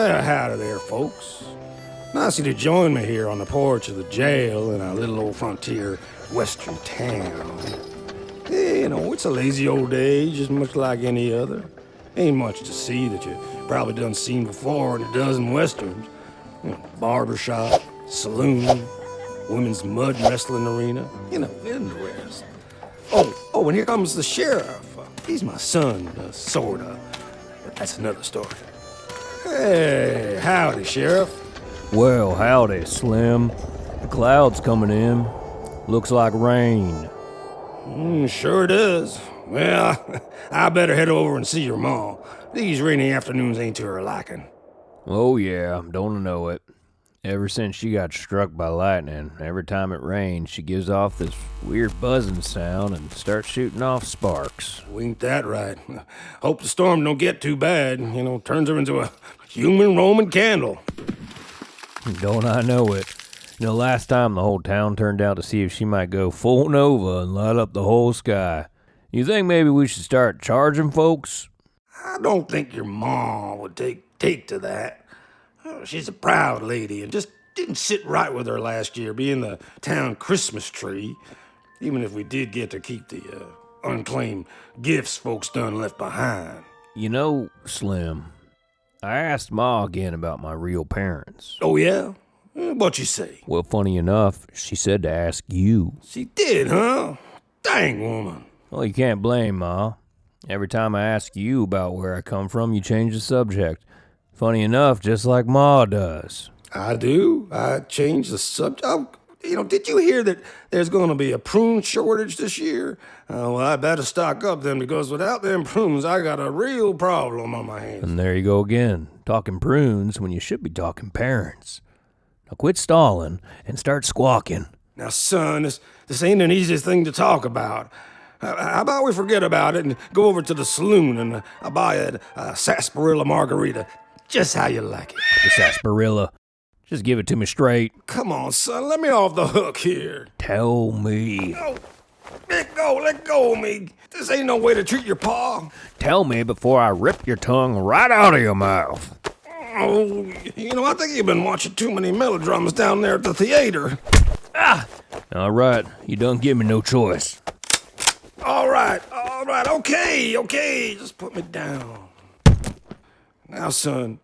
Well, howdy there, folks. Nice of you to join me here on the porch of the jail in our little old frontier western town. Yeah, you know, it's a lazy old day, just much like any other. Ain't much to see that you probably done seen before in a dozen westerns. You know, barbershop, saloon, women's mud wrestling arena, you know, and the rest. Oh, and here comes the sheriff. He's my son, sorta. But that's another story. Hey, howdy, Sheriff. Well, howdy, Slim. The cloud's coming in. Looks like rain. Sure does. Well, I better head over and see your ma. These rainy afternoons ain't to her liking. Oh yeah, don't know it. Ever since she got struck by lightning, every time it rains, she gives off this weird buzzing sound and starts shooting off sparks. Ain't that right? Hope the storm don't get too bad. You know, turns her into a human Roman candle. Don't I know it? You know, last time the whole town turned out to see if she might go full nova and light up the whole sky. You think maybe we should start charging folks? I don't think your ma would take to that. She's a proud lady and just didn't sit right with her last year, being the town Christmas tree. Even if we did get to keep the unclaimed gifts folks done left behind. You know, Slim, I asked Ma again about my real parents. Oh, yeah? What'd you say? Well, funny enough, she said to ask you. She did, huh? Dang, woman. Well, you can't blame Ma. Every time I ask you about where I come from, you change the subject. Funny enough, just like Ma does. I do. I changed the subject. Oh, you know, did you hear that there's going to be a prune shortage this year? Well, I better stock up then, because without them prunes, I got a real problem on my hands. And there you go again, talking prunes when you should be talking parents. Now quit stalling and start squawking. Now, son, this ain't an easy thing to talk about. How about we forget about it and go over to the saloon and I'll buy a sarsaparilla margarita, just how you like it. The sarsaparilla. Just give it to me straight. Come on, son, let me off the hook here. Tell me. No, let go of me. This ain't no way to treat your pa. Tell me before I rip your tongue right out of your mouth. Oh, you know, I think you've been watching too many melodramas down there at the theater. All right, you don't give me no choice. All right, okay, just put me down. Now, son,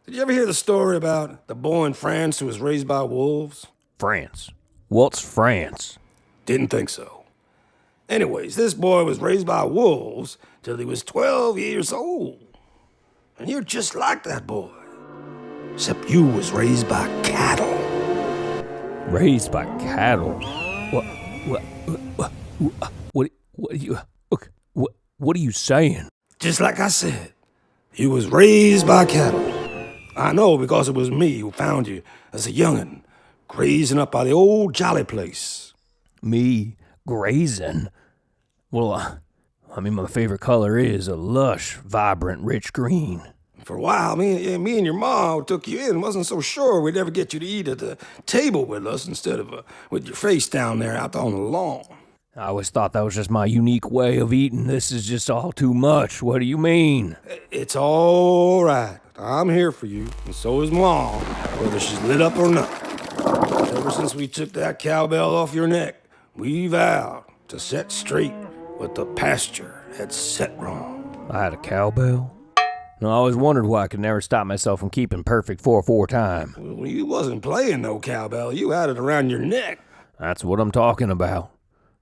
did you ever hear the story about the boy in France who was raised by wolves? France? What's France? Didn't think so. Anyways, this boy was raised by wolves till he was 12 years old. And you're just like that boy. Except you was raised by cattle. Raised by cattle? What are you saying? Just like I said, you was raised by cattle. I know, because it was me who found you as a young'un, grazing up by the old jolly place. Me grazing? Well, I mean, my favorite color is a lush, vibrant, rich green. For a while, me and your ma who took you in wasn't so sure we'd ever get you to eat at the table with us instead of with your face down there out on the lawn. I always thought that was just my unique way of eating. This is just all too much. What do you mean? It's all right. I'm here for you, and so is Ma, whether she's lit up or not. Ever since we took that cowbell off your neck, we vowed to set straight what the pasture had set wrong. I had a cowbell? No, I always wondered why I could never stop myself from keeping perfect 4/4 time. Well, you wasn't playing no cowbell. You had it around your neck. That's what I'm talking about.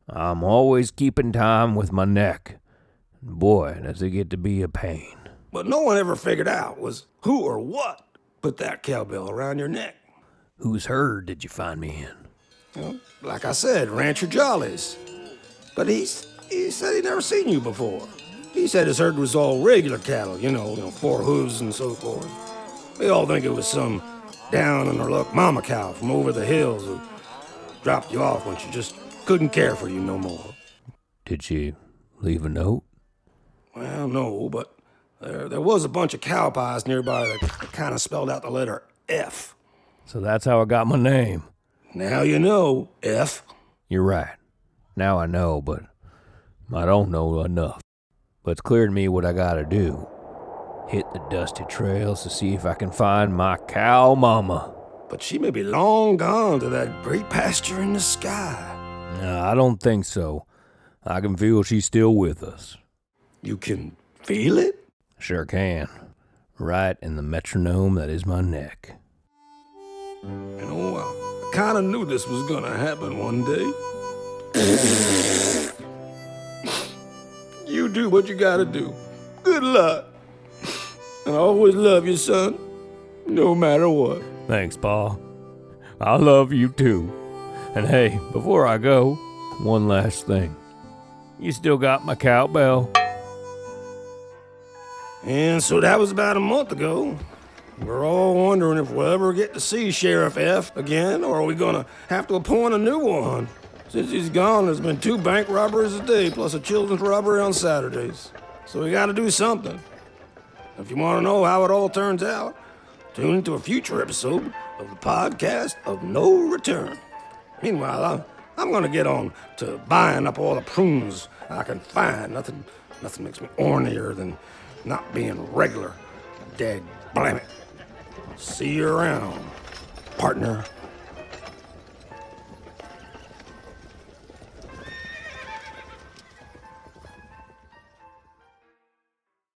I'm always keeping time with my neck. Boy, does it get to be a pain. What no one ever figured out was who or what put that cowbell around your neck. Whose herd did you find me in? Well, like I said, Rancher Jolly's. But he said he'd never seen you before. He said his herd was all regular cattle, you know, 4 hooves and so forth. We all think it was some down-on-her-luck mama cow from over the hills who dropped you off when she just couldn't care for you no more. Did she leave a note? Well, no, but there was a bunch of cow pies nearby that kind of spelled out the letter F. So that's how I got my name. Now you know, F. You're right. Now I know, but I don't know enough. But it's clear to me what I gotta do. hit the dusty trails to see if I can find my cow mama. But she may be long gone to that great pasture in the sky. No, I don't think so. I can feel she's still with us. You can feel it? Sure can. Right in the metronome that is my neck. You know, I kind of knew this was gonna happen one day. You do what you gotta do. Good luck. And I always love you, son. No matter what. Thanks, Pa. I love you too. And hey, before I go, one last thing. You still got my cowbell? And so that was about a month ago. We're all wondering if we'll ever get to see Sheriff F again, or are we gonna have to appoint a new one? Since he's gone, there's been 2 bank robberies a day, plus a children's robbery on Saturdays. So we gotta do something. If you wanna know how it all turns out, tune into a future episode of the podcast of No Return. Meanwhile, I'm gonna get on to buying up all the prunes I can find. Nothing makes me ornier than not being regular. Dag blam it. See you around, partner.